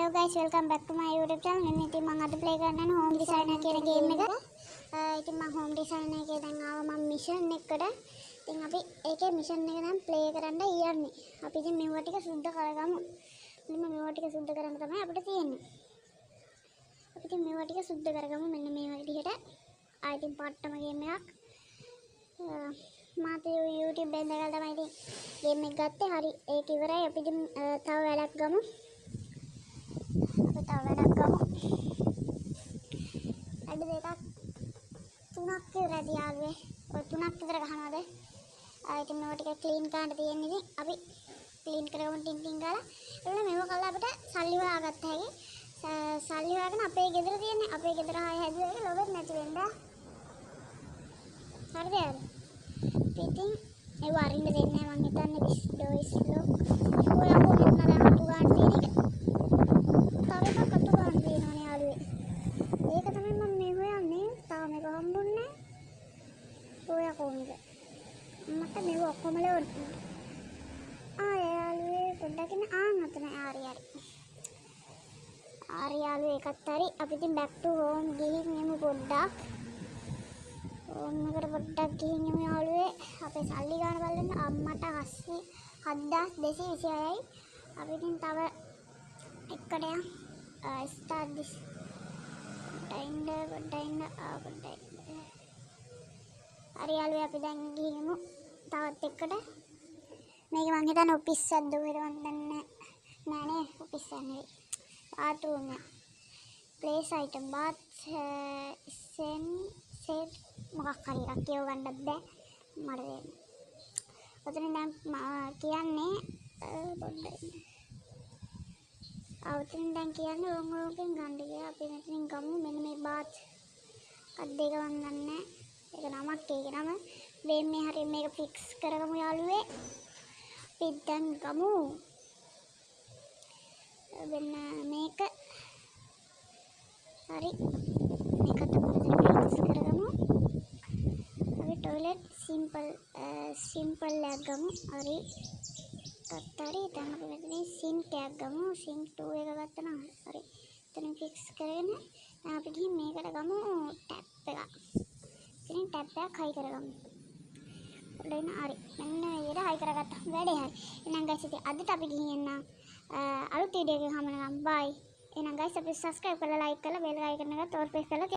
Hello guys, welcome back to my YouTube channel. මෙන්න ඉතින් මම අද play කරන්න යන home designer කියන game එක. ඉතින් මම home designer එකේ දැන් ආවා මම mission එකකට. ඉතින් අපි ඒකේ mission එක දැන් play කරන්න යන්නේ. අපි ඉතින් මේවා ටික සුද්ධ කරගමු. මෙන්න මේවා ටික සුද්ධ කරන්න තමයි අපිට තියෙන්නේ. අපි ඉතින් මේවා ටික සුද්ධ කරගමු මෙන්න මේ විදිහට. ඉතින් පට්ටම game එකක්. මාත් YouTube එකෙන් දැකලා තමයි ඉතින් game එක ගත්තේ. හරි ඒක ඉවරයි. අපි ඉතින් තව වැඩක් ගමු. වැඩ දෙකක් තුනක් විතර යාළුවේ. ඔය තුනක් විතර ගහනවාද? ඉතින් මේවා ටික ක්ලීන් කරන්න තියෙන ඉතින් අපි ක්ලීන් කරගමු ටින් ගාලා. එතන මේවා කළා අපිට සල්ලි හොයාගත්ත හැකි. සල්ලි හොයාගෙන අපේ ගෙදර තියෙන අපේ ගෙදර ආයෙ හැදුවා ඒක ලොබෙත් නැති වෙන්න. හරිද යාළුවා? ඉතින් ඒ වරින්න දෙන්නේ මං හිතන්නේ this door is locked. ඔය අපෝ මෙන්න දැන් අතු ගන්න තියෙන එක. තව එකක් අතු ගන්න තියෙනවනේ යාළුවේ. ඒක තමයි මම මේ හොයන්නේ. තාම මේක හම්බුන්නේ නැහැ. ඔය කොහොමද? මට මේක ඔක්කොම ලෝඩ්. යාළුවේ පොඩ්ඩක් ඉන්න අතන හරි. යාළුවේ එකත් හරි. අපි ඉතින් back to home ගිහින් යමු පොඩ්ඩක්. ඕන්නකට පොඩ්ඩක් ගිහින් යමු යාළුවේ. අපේ සල්ලි ගන්න බලන්න අම්මට 7226යි. අපි ඉතින් තව එකට යමු. start this. පොඩ්ඩක් හරි යාළුවේ අපි දැන් ගිහින් තවත් එකට. මේක මං හිතන්නේ ඔෆිස් එකක්ද කොහෙද මන් දන්නේ නෑනේ ඔෆිස් එක නෙවෙයි. bathroom එක. place item bath set මොකක් හරි එකක් කියව ගන්නත් බෑ මට දෙන්න. ඔතන දැන් කියන්නේ පොඩ්ඩක් අවුතින් දැන් කියන්නේ ඕංගෝකෙන් ගන්න කියලා අපි මෙතනින් ගමු. මෙන්න මේ bath එකක් දෙක වන්නන්නේ. ඒක නමක් ඒක නම මේ හරිය මේක ෆික්ස් කරගමු යාළුවේ. අපි දැන් ගමු. වෙන මේක හරි මේකට ෆික්ස් කරගමු. අපි toilet simple එකක් ගමු. හරි හරි දැන් අපි මෙතන sink එකක් ගමු. sink 2 එක ගත්තා නම් හරි. එතන ෆික්ස් කරගෙන දැන් අපි ගිහින් මේකට ගමු tap එකක්. ඉතින් tap එකක් හයි කරගමු. ඔන්න හරි. මෙන්න මේ විදිහට හයි කරගත්තා. වැඩේ හරි. එහෙනම් guys ඉතින් අදට අපි ගිහින් එන්න අලුත් වීඩියෝ එකකින් හම්බ වෙනවා. bye. එහෙනම් guys අපි subscribe කරලා like කරලා bell icon එක තෝරපෙස් කරලා